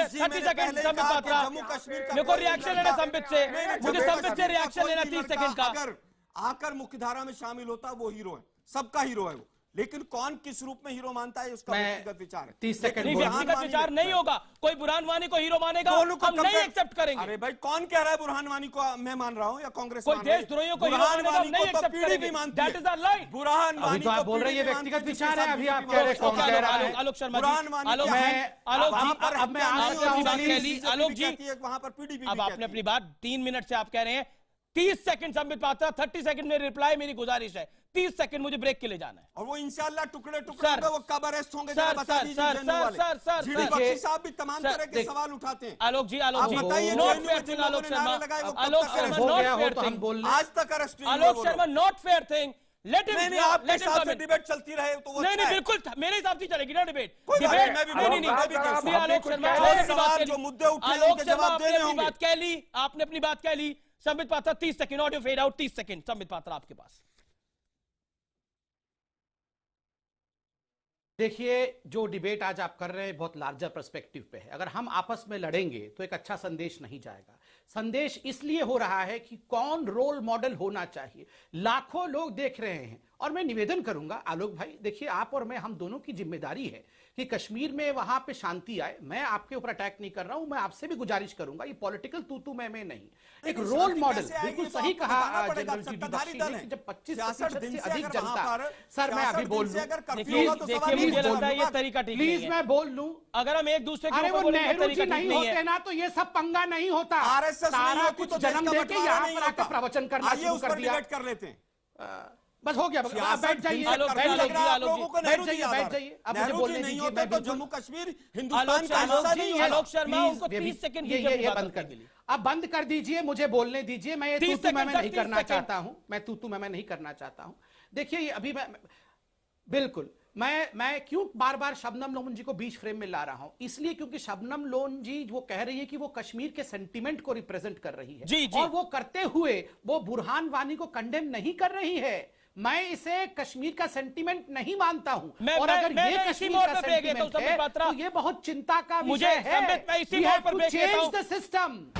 C: 30 second. Sambit Patra, मेरे को रिएक्शन लेना संबित से, मुझे संबित से रिएक्शन लेना 30 सेकंड का।
K: अगर आकर मुख्यधारा में शामिल होता वो हीरो है, सबका हीरो है वो, लेकिन कौन किस रूप में हीरो मानता है उसका व्यक्तिगत विचार है।
I: 30 सेकंड
C: व्यक्तिगत विचार नहीं होगा। कोई बुरहान वानी को हीरो मानेगा, हम नहीं एक्सेप्ट करेंगे।
K: अरे भाई, कौन कह रहा है बुरहान वानी को मैं मान रहा हूं या कांग्रेस?
C: कोई देशद्रोहियों को हीरो मानेगा, हम नहीं एक्सेप्ट करेंगे। That is our line.
K: Burhan Wani
I: तो आप बोल रहे हैं ये व्यक्तिगत विचार है, अभी आप कह रहे हैं कौन कह रहा है?
C: आलोक शर्मा
K: बुरहान
C: जी,
K: वानी
C: आलोक जी, आलोक जी,
K: वहां पर पीडीपी।
C: अब आपने अपनी बात 3 मिनट से आप कह रहे हैं। 30 सेकंड संबित पात्रा, 30 सेकंड में रिप्लाई, मेरी गुजारिश है 30 सेकंड मुझे ब्रेक के लिए जाना है।
K: और वो इंशाल्लाह टुकड़े टुकड़े में वो कब अरेस्ट होंगे बता दीजिए।
C: सर
K: बख्शी साहब भी तमाम तरह के सवाल उठाते हैं।
C: आलोक जी, बताइए,
K: not fair thing.
C: Alok Sharma,
K: आज तक अरेस्ट नहीं।
C: Alok Sharma, not fair thing. Let him,
K: आपके साथ से डिबेट चलती रहे तो वो
C: नहीं, बिल्कुल मेरे हिसाब से चलेगी ना डिबेट।
K: नहीं,
C: आलोक शर्मा,
K: जो मुद्दे उठे उनके जवाब देने होंगे।
C: बात कह ली आपने, अपनी बात कह ली। Sambit Patra 30 second, audio fade out 30 second. Sambit Patra आपके पास।
I: देखिए, जो डिबेट आज आप कर रहे हैं बहुत लार्जर पर्सपेक्टिव पे है। अगर हम आपस में लड़ेंगे तो एक अच्छा संदेश नहीं जाएगा। संदेश इसलिए हो रहा है कि कौन रोल मॉडल होना चाहिए। लाखों लोग देख रहे हैं और मैं निवेदन करूंगा आलोक भाई, देखिए आप और मैं, हम दोनों की जिम्मेदारी है कि कश्मीर में वहां पे शांति आए। मैं आपके ऊपर अटैक नहीं कर रहा हूं, मैं आपसे भी गुजारिश करूंगा, ये पॉलिटिकल तू मैं नहीं, एक रोल मॉडल। बिल्कुल सही कहा जनरल जी बख्शी ने, जब 25% से अधिक जनता, सर मैं अभी बोल लूं, प्लीज मैं बोल लूं।
C: अगर हम एक दूसरे
I: अरे वो नेहरू जी नहीं होते ना तो ये सब पंगा नहीं होता। सारा कुछ जन्म देके यहाँ पर आकर प्रवचन करना शुरू कर दिया।
K: कर लेते हैं,
I: बस हो गया। बैठ जाइए, बैठ जाइए। अब मुझे बोलने दीजिए, मैं
K: तो जम्मू कश्मीर हिंदुस्तान का हिस्सा नहीं है।
C: आलोक शर्मा, उनको 30 सेकंड
I: ये बंद कर दीजिए। अब बंद कर दीजिए, मुझे बोलने दीजिए। मैं ये तू मैं नहीं करना चाहता हूं, मैं तू मैं नहीं करना चाहता हूं। देखिए, ये अभी मैं बिल्कुल मैं क्यों बार बार शबनम लोन जी को बीच फ्रेम में ला रहा हूं, इसलिए क्योंकि शबनम लोन जी वो कह रही है कि वो कश्मीर के सेंटीमेंट को रिप्रेजेंट कर रही है
C: जी।
I: और वो करते हुए वो बुरहान वानी को कंडेम नहीं कर रही है। मैं इसे कश्मीर का सेंटीमेंट नहीं मानता हूं। और अगर ये कश्मीर का सेंटीमेंट है तो ये बहुत चिंता का विषय है। We have to change the system।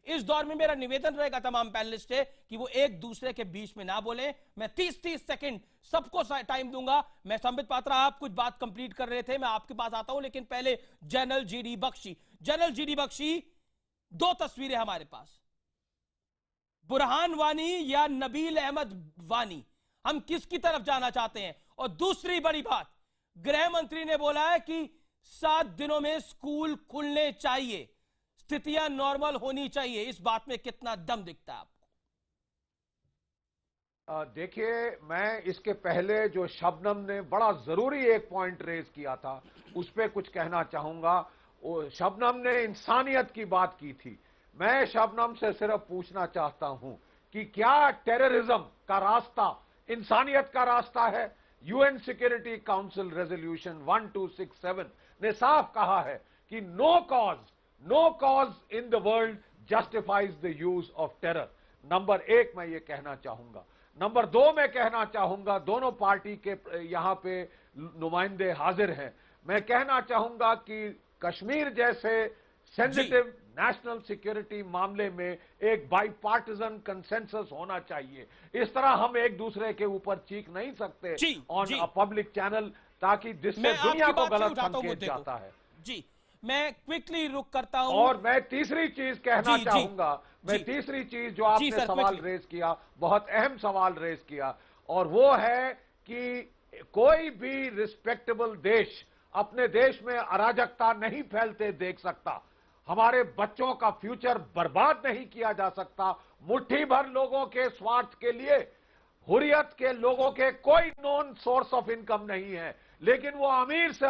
C: इस दौर में मेरा निवेदन रहेगा तमाम पैनलिस्ट से कि वो एक दूसरे के बीच में ना बोले। मैं 30 सेकंड सबको टाइम दूंगा। मैं संबित पात्रा, आप कुछ बात कंप्लीट कर रहे थे, मैं आपके पास आता हूं, लेकिन पहले general GD Bakshi. General GD Bakshi, 2 तस्वीरें हमारे पास, बुरहान वानी या नबील अहमद वानी, हम किसकी तरफ जाना चाहते हैं? और दूसरी बड़ी बात, गृह मंत्री ने बोला है कि 7 दिनों में स्कूल खुलने चाहिए। स्थितियां नॉर्मल होनी चाहिए, इस बात में कितना दम दिखता है आपको?
J: देखिए, मैं इसके पहले जो शबनम ने बड़ा जरूरी एक पॉइंट रेज किया था, उस पर कुछ कहना चाहूंगा। शबनम ने इंसानियत की बात की थी। मैं शबनम से सिर्फ पूछना चाहता हूं कि क्या टेररिज्म का रास्ता इंसानियत का रास्ता है? यूएन सिक्योरिटी काउंसिल रेजोल्यूशन 1267 ने साफ कहा है कि no cause in the world justifies the use of terror. Number एक मैं ये कहना चाहूंगा। नंबर दो मैं कहना चाहूंगा, दोनों पार्टी के यहां पे नुमाइंदे हाजिर हैं, मैं कहना चाहूंगा कि कश्मीर जैसे सेंसिटिव नेशनल सिक्योरिटी मामले में एक बाईपार्टिजन कंसेंसस होना चाहिए। इस तरह हम एक दूसरे के ऊपर चीख नहीं सकते ऑन अ पब्लिक चैनल, ताकि जिससे दुनिया को गलत संकेत जाता है।
C: जी, मैं क्विकली रुक करता हूं।
J: और मैं तीसरी चीज कहना चाहूंगा, तीसरी चीज जो आपने सवाल रेज किया, बहुत अहम सवाल रेज किया, और वो है कि कोई भी रिस्पेक्टेबल देश अपने देश में अराजकता नहीं फैलते देख सकता। हमारे बच्चों का फ्यूचर बर्बाद नहीं किया जा सकता मुट्ठी भर लोगों के स्वार्थ के लिए। हुर्रियत के लोगों के कोई नॉन सोर्स ऑफ इनकम नहीं है, लेकिन वो अमीर से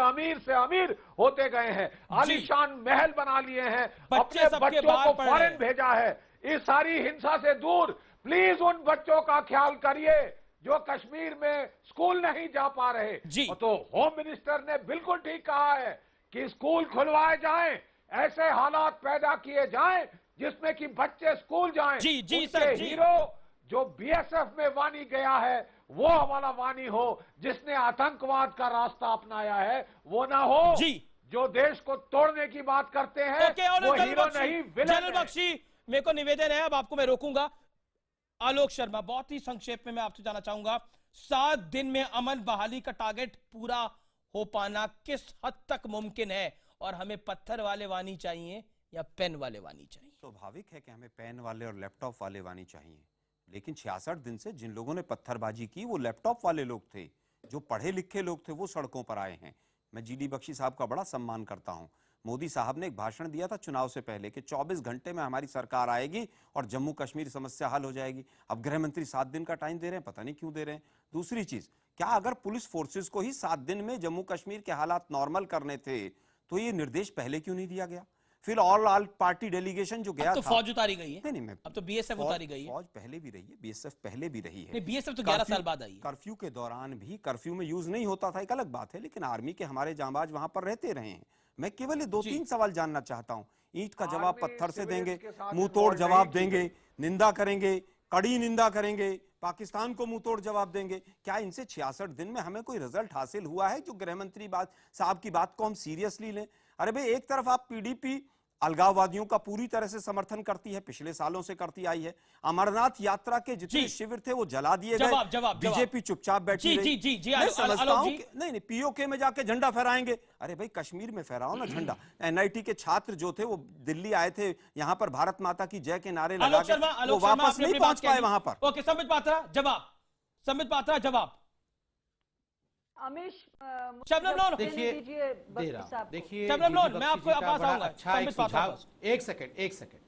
J: अमीर होते गए हैं, आलीशान महल बना लिए हैं, अपने बच्चों को फॉरेन भेजा है। इस सारी हिंसा से दूर प्लीज उन बच्चों का ख्याल करिए जो कश्मीर में स्कूल नहीं जा पा रहे। तो होम मिनिस्टर ने बिल्कुल ठीक कहा है कि स्कूल खुलवाए जाएं, ऐसे हालात पैदा किए जाएं जिसमें कि बच्चे स्कूल जाएं। उसके हीरो जो बीएसएफ में वानी गया है वो हमारा वानी हो, जिसने आतंकवाद का रास्ता अपनाया है वो ना हो। जो देश को तोड़ने की बात करते हैं वो हीरो नहीं विलेन है।
C: बख्शी, मेरे को निवेदन है, अब आपको मैं रोकूंगा। आलोक शर्मा, बहुत ही संक्षेप में मैं आपसे जानना चाहूंगा, 7 दिन में अमन बहाली का टारगेट पूरा हो पाना किस हद तक मुमकिन है, और हमें पत्थर वाले वानी चाहिए या पेन वाले वानी चाहिए?
K: स्वाभाविक है कि हमें पेन वाले और लैपटॉप वाले वानी चाहिए, लेकिन 66 दिन से जिन लोगों ने पत्थरबाजी की वो लैपटॉप वाले लोग थे, जो पढ़े लिखे लोग थे वो सड़कों पर आए हैं। मैं जीडी बख्शी साहब का बड़ा सम्मान करता हूं। मोदी साहब ने एक भाषण दिया था चुनाव से पहले कि 24 घंटे में हमारी सरकार आएगी और जम्मू कश्मीर समस्या हल हो जाएगी। अब गृह मंत्री 7 दिन का टाइम दे रहे हैं, पता नहीं क्यों दे रहे हैं। दूसरी चीज, क्या अगर पुलिस फोर्सेस को ही 7 दिन में जम्मू कश्मीर के हालात नॉर्मल करने थे तो ये निर्देश पहले क्यों नहीं दिया गया? फिर ऑल पार्टी डेलीगेशन जो गया
C: तो
K: था,
C: फौज उतारी गई है।
K: नहीं,
C: अब तो बीएसएफ उतारी गई है।
K: फौज पहले भी रही है, बीएसएफ पहले भी रही है।
C: बीएसएफ तो 11 साल बाद आई है।
K: कर्फ्यू के दौरान भी कर्फ्यू में यूज नहीं होता था, एक अलग बात है, लेकिन आर्मी के हमारे जांबाज वहां पर रहते रहे हैं। मैं केवल ये 2-3 सवाल जानना चाहता हूं। ईंट का जवाब पत्थर से देंगे, मुंह तोड़ जवाब देंगे, निंदा करेंगे, कड़ी निंदा करेंगे, पाकिस्तान को मुंह तोड़ जवाब देंगे। क्या इनसे 66 दिन में हमें कोई रिजल्ट हासिल हुआ है जो गृह मंत्री साहब की बात को हम सीरियसली लें? अरे भाई, एक तरफ आप पीडीपी अलगाववादियों का पूरी तरह से समर्थन करती है, पिछले सालों से करती आई है। अमरनाथ यात्रा के जितने शिविर थे वो जला दिए गए, बीजेपी चुपचाप बैठी रही। मैं समझता हूं कि नहीं, पीओके में जाके झंडा फहराएंगे। अरे भाई, कश्मीर में फहराओ ना झंडा। एनआईटी के छात्र जो थे वो दिल्ली आए थे, यहाँ पर भारत माता की जय के नारे लगा के वो वापस नहीं पहुंच पाए वहां पर।
C: ओके, संबित पात्रा जवाब।
H: अमीश,
I: शबनम लोन, देखिए
C: शबनम लोन, मैं आपको पास आऊंगा।
I: अच्छा एक सुझाव, एक सेकंड।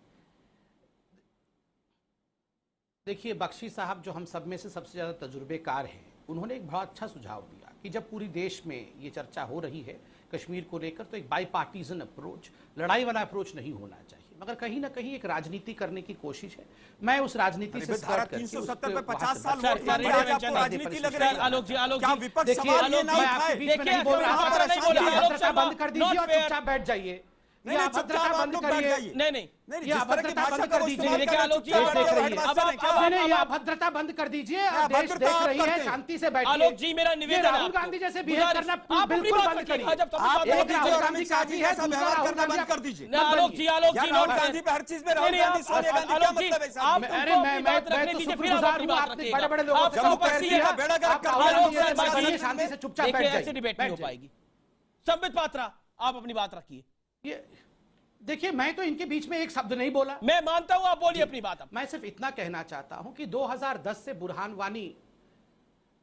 I: देखिए, बख्शी साहब जो हम सब में से सबसे ज्यादा तजुर्बेकार हैं, उन्होंने एक बहुत अच्छा सुझाव दिया कि जब पूरी देश में ये चर्चा हो रही है कश्मीर को लेकर, तो एक बाईपार्टीजन अप्रोच, लड़ाई वाला अप्रोच नहीं होना चाहिए, मगर कहीं ना कहीं एक राजनीति करने की कोशिश है। मैं उस राजनीति से
K: धारा 370 पे 50 साल
I: राजनीति लग रही है।
C: आलोक जी,
I: क्या विपक्ष सवाल ये नहीं उठाए? देखिए, अभद्रता बंद कर दीजिए और चुपचाप बैठ जाइए। ये अभद्रता बंद करिए।
C: नहीं,
I: ये अभद्रता बंद कर दीजिए।
C: देखिए आलोक जी,
I: ये अभद्रता बंद कर दीजिए। देश देख रही है, शांति से बैठिए।
C: आलोक जी, मेरा निवेदन है,
I: राहुल गांधी जैसे बिहेव करना बिल्कुल बंद करिए। एक राहुल गांधी साथी है, दूसरा राहुल गांधी
K: कर दीजिए।
C: आलोक जी,
K: राहुल गांधी पे हर चीज में राहुल गांधी, सोनिया गांधी, क्या मतलब है साहब?
I: अरे मैं तो शुक्रगुजार हूं, आपने बड़े लोगों को शांति से चुपचाप बैठ जाइए।
C: ऐसे डिबेट नहीं हो पाएगी। संबित पात्रा, आप अपनी बात रखिए।
I: देखिए, मैं तो इनके बीच में एक शब्द नहीं बोला।
C: मैं मानता हूं, आप बोलिए अपनी बात।
I: मैं सिर्फ इतना कहना चाहता हूं कि 2010 से बुरहान वानी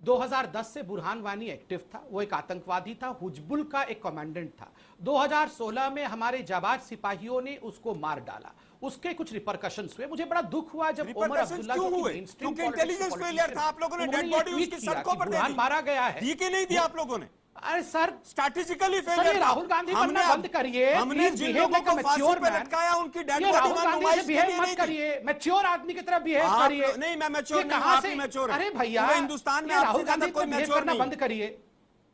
I: 2010 से बुरहान वानी एक्टिव था, वो एक आतंकवादी था, हुजबुल का एक कमांडेंट था। 2016 में हमारे जाबाज सिपाहियों ने उसको मार डाला, उसके कुछ रिपरकशंस हुए। मुझे बड़ा दुख हुआ जब उमर अब्दुल्ला
K: क्यों हुए? क्योंकि इंटेलिजेंस फेलियर था। आप लोगों ने डेड बॉडी उसकी सड़कों पर दे दी,
I: मारा गया है,
K: दी कि नहीं दी आप लोगों ने?
I: अरे sir,
K: strategically
I: sir,
K: failure.
I: Rahul Gandhi बनना बंद करिए।
K: हमने जिन लोगों को फांसी पे लटकाया उनकी डेड बॉडी
I: राहुल गांधी से
K: नुमाइश
I: बिहेव मत करिए, मैच्योर आदमी की तरह बिहेव करिए।
K: नहीं, मैं मैच्योर नहीं,
I: कहां
K: आप
I: से
K: ही मैच्योर हैं।
I: अरे भैया,
K: हिंदुस्तान में
I: राहुल गांधी
K: कोई मैच्योर नहीं।
I: बंद करिए।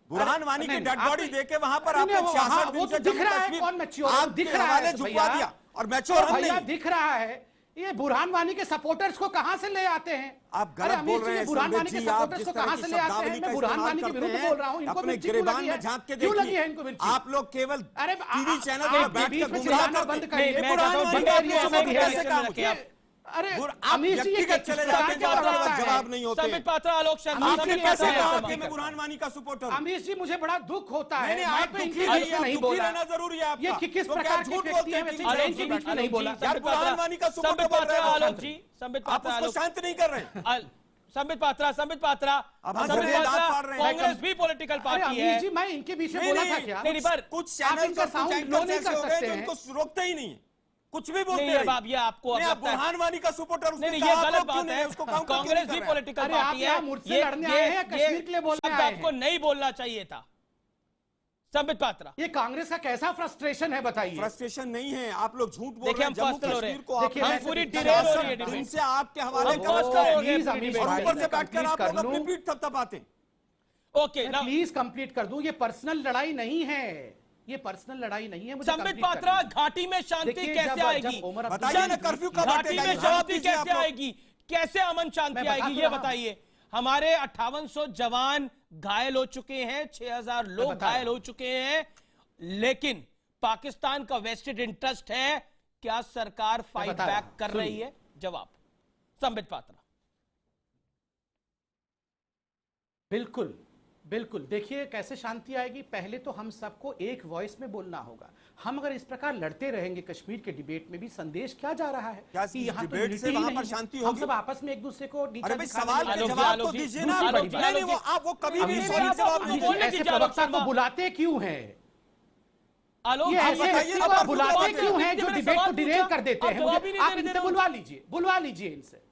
K: बुरहान वानी की डेड बॉडी देके वहां पर आपने
I: वो
K: 66 दिन से
I: दिख रहा है कौन मैच्योर, दिख रहा है
K: झुकवा दिया और मैच्योर हम नहीं।
I: दिख रहा है। ये बुरहान वानी के सपोर्टर्स को कहां से ले आते हैं?
K: आप गलत बोल रहे हैं
I: बुरहान वानी के सपोर्टर्स को कहां से ले आते हैं? मैं बुरहान वानी के विरुद्ध बोल रहा हूं। इनको मिर्ची क्यों लगी है? क्यों लगी है इनको मिर्ची?
K: आप लोग केवल
I: अरे
K: टीवी चैनल पर बैठ के गुमराह
I: बंद
K: करते
I: करिए।
K: हैं। बुरहान वानी का आपने कैसे काम किया?
I: अरे
K: अमीश जी ये चले जाते हैं, जवाब नहीं होते।
C: संबित पात्रा, आलोक शर्मा,
K: आपने कैसे कहा कि मैं बुरहान वानी का सपोर्टर हूं?
I: अमीश जी, मुझे बड़ा दुख होता है।
K: नहीं, आप दुखी नहीं बोलना जरूरी है आपका।
I: ये किस प्रकार
K: झूठ
I: के
K: बोलते हैं?
I: व्यक्ति हैं? वैसे नहीं बोला
K: यार, बुरहान वानी का सपोर्टर बोल रहे हैं
C: आलोक जी, संबित
K: आप
C: पात्रा,
K: उसको शांत नहीं कर रहे हैं।
C: संबित पात्रा,
K: अब हम दांत फाड़ रहे हैं।
C: कांग्रेस भी पॉलिटिकल पार्टी है।
I: अमीश जी, मैं इनके बीच में बोला था क्या?
C: नहीं, पर
K: कुछ चैनल
I: इनका
K: पर
I: साउंड
K: कुछ
I: लो
K: एंकर
I: नहीं
K: ऐसे
I: कर
K: हो गए
I: सकते
K: जो
I: हैं।
K: उनको रोकते ही नहीं है, कुछ भी बोलते
C: नहीं, अब आप ये आपको अब
K: नहीं, आप
C: लगता है
K: बुरहान वानी का सपोर्टर उसने
C: नहीं,
K: कहा,
C: ये
K: आप
C: गलत
K: लोग क्यों
C: बात
K: नहीं
C: है।
K: उसको काउंटर क्यों
C: कांग्रेस
K: नहीं
C: भी
K: कर रहे हैं?
C: पॉलिटिकल
I: अरे आप
C: पार्टी
I: यहाँ
C: है।
I: मुझसे लड़ने आए हैं, कश्मीर के लिए बोलने
C: शब्द
I: आए हैं।
C: आपको नहीं बोलना चाहिए था। संबित पात्रा,
I: ये कांग्रेस का कैसा फ्रस्ट्रेशन है बताइए?
K: फ्रस्ट्रेशन नहीं है, आप लोग झूठ बोल
C: देखिए,
K: रहे हैं।
C: हम
K: जम्मू
C: पर्सनल हो रहे
K: कश्मीर
C: हैं।
K: को
I: देखिए,
K: आप
I: हम
C: पूरी
I: मैं-
C: डिरेल हो रही है
K: दिन
C: डिबेट।
K: से आपके हवाले
C: हम
K: कर
C: पर्सनल
K: रहे हैं।
C: हो गए
I: प्लीज
C: पूरी
I: अमीश
C: डिबेट।
K: और
I: भाई,
K: ऊपर से बैठकर
I: कंप्लीट
K: आप
I: कर
K: लोग अपनी
I: लूं।
K: पीठ थपथपाते हैं।
C: ओके,
I: मैं प्लीज कंप्लीट कर दूं। ये पर्सनल लड़ाई नहीं है, ये पर्सनल लड़ाई नहीं है। मुझे
C: संबित
I: complete
C: पात्रा,
I: करनी है।
C: घाटी में शांति
I: देखिए,
C: कैसे
I: जब
C: आएगी?
I: उमर
K: बताइए ना, कर्फ्यू कब
C: घाटी
K: हटेगा?
C: में
K: ये जवाब
C: शांति
K: दीजिए आप
C: कैसे
K: लोग।
C: आएगी? कैसे अमन शांति
I: मैं बता
C: आएगी?
I: तो
C: ये
I: रहा हूं।
C: बताइए। हमारे 5800 जवान घायल हो चुके हैं, 6000 लोग
I: बता रहा
C: घायल हो चुके हैं, लेकिन पाकिस्तान का वेस्टेड इंटरेस्ट है। क्या सरकार फाइट
I: बता रहा
C: बैक
I: हूं,
C: कर
I: सुनिए।
C: रही है? जवाब संबित पात्रा।
I: बिल्कुल बिल्कुल। देखिए कैसे शांति आएगी। पहले तो हम सबको एक वॉइस में बोलना होगा। हम अगर इस प्रकार लड़ते रहेंगे कश्मीर के डिबेट में भी संदेश क्या जा रहा है
K: क्या
I: कि
K: इस
I: यहाँ तो
K: डिबेट
I: unity
K: से
I: ही
K: वहां
I: नहीं
K: पर
I: है।
K: शांति
I: हम
K: होगी?
I: सब आपस में एक दूसरे को नीचा
K: अरे भाई,
I: दिखाने
K: सवाल
I: लगे।
K: के
C: आलोक जी,
K: जवाब
C: आलोक
K: तो
C: जी,
K: दीजिए ना।
C: आलोक जी,
K: नहीं, वो
C: आलोक जी।
K: आप वो कभी भी
I: अमीश जी,
K: सॉलिड जवाब नहीं
C: बोलने
K: देंगे।
C: की
I: ऐसे
C: क्या
I: प्रवक्ता
C: आलोक
I: को
C: शर्मा?
I: बुलाते क्यों हैं?
C: आलोक
I: ये
C: जी,
I: ऐसे
K: बताइए
I: व्यक्ति
K: ना,
I: को
K: आप
I: बुलाते
K: जवाब
I: क्यों हैं
C: दीजिए।
I: जो
C: मैंने
I: डिबेट को
C: सवाल
I: डिरेल
C: पूछा,
I: कर देते
C: आप
I: हैं?
C: जवाब ही नहीं
I: आप
C: दे रहे
I: इनसे
C: थे।
I: बुलवा लीजिए इनसे।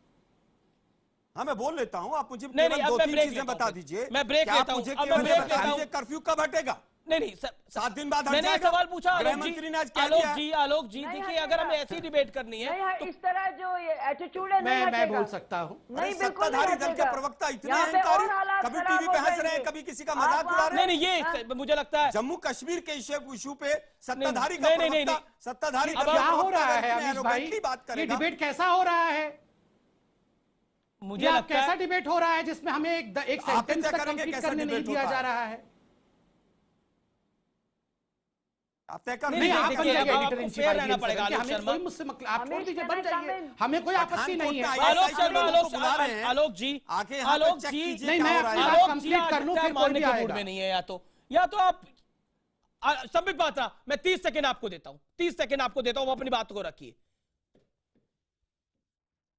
K: हाँ, मैं बोल लेता हूँ, आप मुझे
C: नहीं,
K: केवल
C: अब
K: दो
C: मैं
K: तीन
C: ब्रेक
K: चीजें
C: लेता
K: बता
C: हूं।
K: दीजिए।
C: मैं ब्रेक
K: क्या आप
C: लेता हूं।
K: मुझे
C: अब मैं
K: केवल
C: ब्रेक
K: ये बता
C: लेता हूं।
K: दीजिए, कर्फ्यू कब हटेगा?
C: नहीं
K: 7 दिन बाद हट
C: मैंने
K: जाएगा?
C: सवाल पूछा
K: गृह
C: आलोक
K: मंत्री
C: जी।
K: ने आज कह दिया है।
C: आलोक जी देखिए, अगर हमें ऐसी डिबेट करनी है तो
H: इस तरह जो एटीट्यूड है
I: मैं बोल सकता हूँ।
K: अरे सत्ताधारी दल के प्रवक्ता इतने अहंकारी, कभी टीवी पे हंस रहे हैं, कभी किसी का मजाक उड़ा रहे हैं।
C: नहीं, ये मुझे लगता है
K: जम्मू कश्मीर के इशू पे सत्ताधारी का
C: नहीं,
K: प्रवक्ता, सत्ताधारी
I: अब
K: दल
I: क्या
K: का
I: हो
K: प्रवक्ता
I: रहा
K: अगर
I: है
K: इतने
I: अमीश भाई?
K: arrogantly बात
I: ये
K: करेगा।
I: डिबेट कैसा हो रहा है?
C: मुझे
I: ये आप
C: लगता
I: कैसा
C: है
I: डिबेट हो रहा है जिसमें हमें एक
K: आप
I: सेंटेंस
K: तय
I: तक
K: करेंगे
I: कंप्लीट
K: कैसा
I: करने नहीं
K: डिबेट
I: दिया
K: होता
I: जा
K: है?
I: रहा है?
K: आप तय कर
C: नहीं,
I: नहीं,
K: लीजिए।
I: आप
C: देखिए,
I: बन जाइए
C: अब
I: एडिटर
C: आपको
I: इन चीफ
C: fair रहना
I: आईबीएम
C: पड़ेगा,
I: सर, कि
C: आलोक
I: हमें
C: शर्मा।
I: कोई मुझसे आप छोड़ दीजिए, बन जाइए।
H: हमें-
I: हमें कोई आपत्ति नहीं है।
C: आलोक शर्मा,
K: लोगों को बुला रहे हैं।
C: आलोक जी,
K: आके यहाँ पे
C: आलोक
K: check
C: जी,
K: कीजिए
I: नहीं,
K: क्या
I: मैं
K: हो रहा है।
I: अपनी बात
C: आलोक जी
I: कंप्लीट कर लूं,
C: आज
I: फिर कोई
C: मानने
I: भी
C: के मूड
I: आएगा।
C: में नहीं है। या तो आप संबित पात्रा, मैं 30 सेकंड आपको देता हूं, 30 सेकंड आपको देता हूं, अपनी बात को रखिए।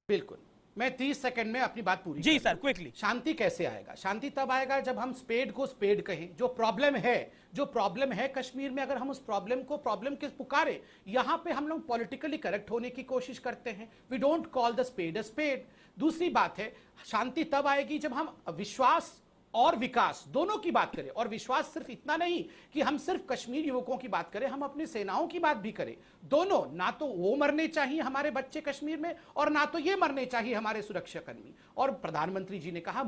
I: बिल्कुल, मैं 30 सेकंड में अपनी बात पूरी
C: जी
I: कर
C: सर,
I: दूं।
C: क्विकली।
I: शांति कैसे आएगा? शांति तब आएगा जब हम स्पेड को स्पेड कहें। जो प्रॉब्लम है कश्मीर में, अगर हम उस प्रॉब्लम के पुकारे, यहां पे हम लोग पॉलिटिकली करेक्ट होने की कोशिश करते हैं। We don't call the spade a spade. दूसरी बात है, शांति तब आएगी जब हम विश्वास और विकास दोनों की बात करें। और विश्वास सिर्फ इतना नहीं कि हम सिर्फ कश्मीर युवकों की बात करें, हम अपनी सेनाओं की बात भी करें। दोनों, ना तो वो मरने चाहिए हमारे बच्चे कश्मीर में, और ना तो ये मरने चाहिए हमारे सुरक्षाकर्मी। और प्रधानमंत्री जी ने कहा,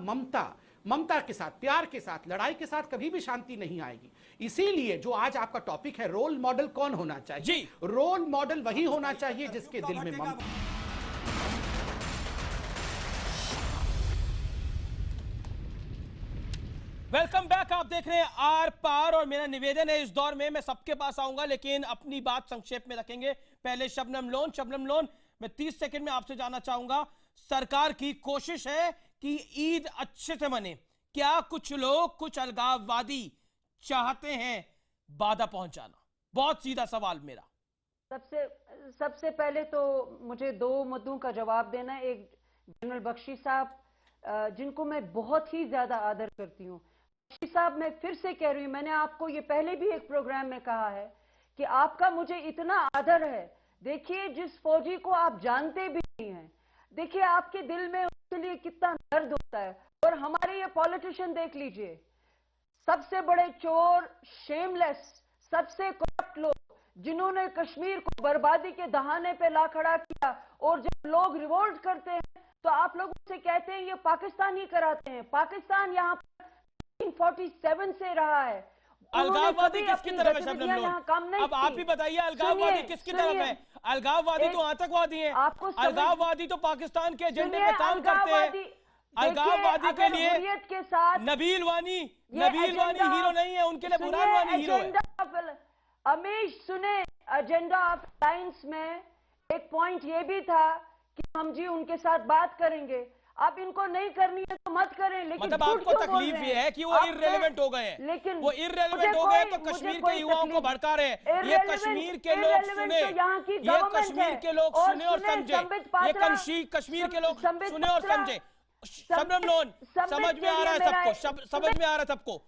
I: ममता के साथ, प्यार के साथ, लड़ाई के साथ कभी भी शांति नहीं आएगी। इसीलिए जो आज आपका टॉपिक है, रोल मॉडल कौन होना चाहिए?
C: जी।
I: रोल मॉडल वही होना चाहिए जिसके दिल में ममता।
C: Welcome back. आप देख रहे हैं आर पार, और मेरा निवेदन है इस दौर में मैं सबके पास आऊंगा, लेकिन अपनी बात संक्षेप में रखेंगे। पहले शबनम लोन, मैं 30 सेकंड में आपसे जानना चाहूंगा, सरकार की कोशिश है कि ईद अच्छे से मने। क्या कुछ लोग, कुछ अलगाववादी चाहते हैं बाधा पहुंचाना? बहुत सीधा सवाल मेरा।
H: सबसे पहले तो मुझे 2 मुद्दों का जवाब देना है। एक, जनरल बख्शी साहब जिनको मैं बहुत ही ज्यादा आदर करती हूँ। बख्शी साहब, मैं फिर से कह रही हूँ, मैंने आपको ये पहले भी एक प्रोग्राम में कहा है कि आपका मुझे इतना आदर है। देखिए, जिस फौजी को आप जानते भी नहीं हैं, देखिए आपके दिल में उसके लिए कितना दर्द होता है। और हमारे ये पॉलिटिशियन देख लीजिए, सबसे बड़े चोर, शेमलेस, सबसे करप्ट लोग, जिन्होंने कश्मीर को बर्बादी के दहाने पे ला खड़ा किया, और जब लोग रिवोल्ट करते हैं तो आप लोग उनसे कहते हैं ये पाकिस्तान ही कराते हैं। पाकिस्तान यहाँ पर 1947 से रहा है।
C: अलगाववादी किसकी तरफ है शबनम लोन? अब आप ही बताइए, अलगाववादी किसकी तरफ है? अलगाववादी तो आतंकवादी हैं। अलगाववादी तो पाकिस्तान के एजेंडे पे काम करते हैं। अलगाववादी के लिए
H: के साथ
C: नबील वानी हीरो नहीं है, उनके लिए बुरहान वानी हीरो है।
H: अमीश सुने, एजेंडा ऑफ अलायंस में एक पॉइंट ये भी था कि हम जी उनके साथ बात करेंगे। आप इनको नहीं करनी है तो मत करें, लेकिन
C: मतलब आपको तकलीफ ये है कि वो इर्रेलेवेंट हो गए हैं।
H: लेकिन
C: वो इर्रेलेवेंट हो गए तो कश्मीर के युवाओं को भड़का रहे हैं। ये कश्मीर के लोग सुने, ये कश्मीर के लोग सुने और समझे, ये कश्मीर के लोग सुने और समझे। शबनम लोन, समझ में आ रहा है सबको, समझ में आ रहा है सबको।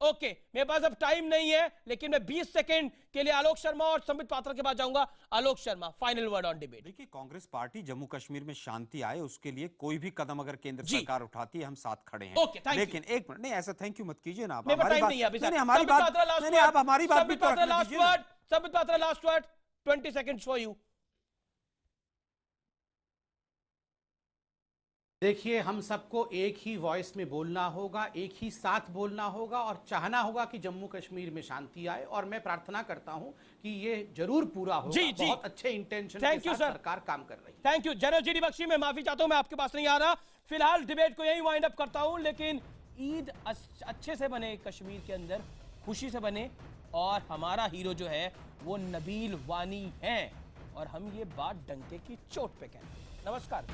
C: ओके, मेरे पास अब टाइम नहीं है, लेकिन मैं 20 सेकंड के लिए आलोक शर्मा और संबित पात्रा के पास जाऊंगा। Alok Sharma, final word on debate.
K: देखिए, कांग्रेस पार्टी जम्मू कश्मीर में शांति आए उसके लिए कोई भी कदम अगर केंद्र सरकार उठाती है, हम साथ खड़े हैं। लेकिन एक मिनट, नहीं ऐसा थैंक यू मत कीजिए ना आप। हमारी बात नहीं, हमारी बात नहीं, आप हमारी बात भी तो रखने दीजिए।
C: Sambit Patra, last word, 20 seconds for you.
I: देखिए, हम सबको एक ही वॉइस में बोलना होगा, एक ही साथ बोलना होगा और चाहना होगा कि जम्मू कश्मीर में शांति आए। और मैं प्रार्थना करता हूं कि ये जरूर पूरा होगा।
C: जी।
I: बहुत अच्छे इंटेंशन के साथ सरकार काम कर रही है।
C: Thank you general GD Bakshi, मैं माफी चाहता हूं, मैं आपके पास नहीं आ रहा। फिलहाल डिबेट को यही वाइंड अप करता हूं, लेकिन ईद अच्छे से बने, कश्मीर के अंदर खुशी से बने, और हमारा हीरो जो है वो नबील वानी है, और हम ये बात डंके की चोट पे कहते हैं। नमस्कार।